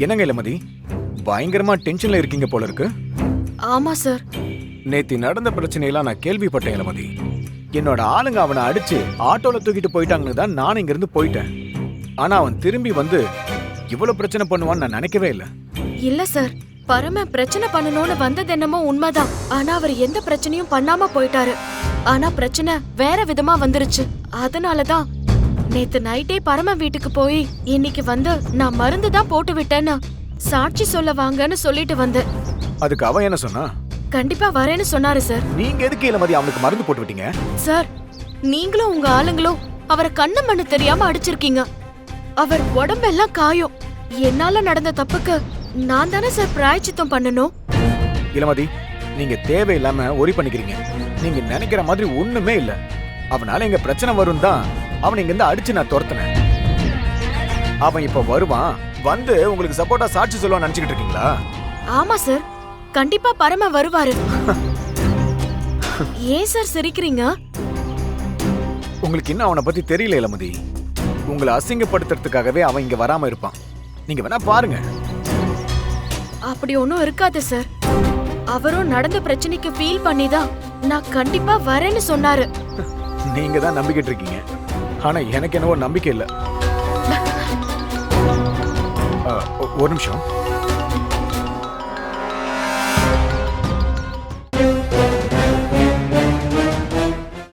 என்னங்க இளமதி, பயங்கரமா டென்ஷன்ல இருக்கீங்க போல இருக்கு. ஆமா சார். நேத்தி நடந்த பிரச்சனையெல்லாம் நான் கேள்விப்பட்டேன் இளமதி. என்னோட ஆளுங்க அவனை அடிச்சு ஆட்டோல தூக்கிட்டு போயிட்டாங்கன்னு தான் நான் இங்க இருந்து போயிட்டேன். ஆனா அவன் திரும்பி வந்து இவ்வளவு பிரச்சனை பண்ணுவான்னு நான் நினைக்கவே இல்லை. இல்ல சார், பரம பிரச்சனை பண்ணணும்னு வந்தது என்னமோ உண்மைதான். ஆனா அவர் எந்த பிரச்சனையும் பண்ணாம போயிட்டாரு. ஆனா பிரச்சனை வேற விதமா வந்துருச்சு. அதனாலதான் நேத்து நைட்டே பரம வீட்டுக்கு போய் இன்னைக்கு வந்து நான் மருந்து தான் போட்டு விட்டேன்னு சாட்சி சொல்ல வாங்கன்னு சொல்லிட்டு வந்தேன். அதுக்கு அவன் என்ன சொன்னா? கண்டிப்பா வரேன்னு சொன்னாரு சார். நீங்க எதுக்கு இளமதி அவனுக்கு மருந்து போட்டு விட்டீங்க? சார், நீங்களும் உங்க ஆளுங்களும் அவரை கண்ணு மண்ணு தெரியாம அடிச்சிருக்கீங்க. அவர் உடம்பெல்லாம் காயம். என்னால நடந்த தப்புக்கு நான் தானே சார் பிராயச்சித்தம் பண்ணணும். இளமதி, நீங்க தேவையில்லாம ஒரி பண்ணிக்கிறீங்க. நீங்க நினைக்கிற மாதிரி ஒண்ணுமே இல்ல. அவனால எங்க பிரச்சனை வரும் தான் அவனை இங்க இருந்து அடிச்சு நான் துரத்துனேன். அவன் இப்ப வருவான், வந்து உங்களுக்கு சப்போர்ட்டா சாட்சி சொல்லுவான்னு நினைச்சுக்கிட்டு இருக்கீங்களா? ஆமா சார், கண்டிப்பா பரம வருவாரு. ஏன் சார் சிரிக்கிறீங்க? உங்களுக்கு இன்னும் அவனை பத்தி தெரியல இளமதி. உங்களை அசிங்கப்படுத்துறதுக்காகவே அவன் இங்க வராம இருப்பான். நீங்க வேணா பாருங்க. அப்படி ஒண்ணும் இருக்காது சார். அவரும் நடந்த பிரச்சனைக்கு ஃபீல் பண்ணிதான் நான் கண்டிப்பா வரேன்னு சொன்னாரு. நீங்க தான் நம்பிக்கிட்டு இருக்கீங்க. ஆனா எனக்கு என்னவோ நம்பிக்கை இல்ல. ஒரு நிமிஷம்.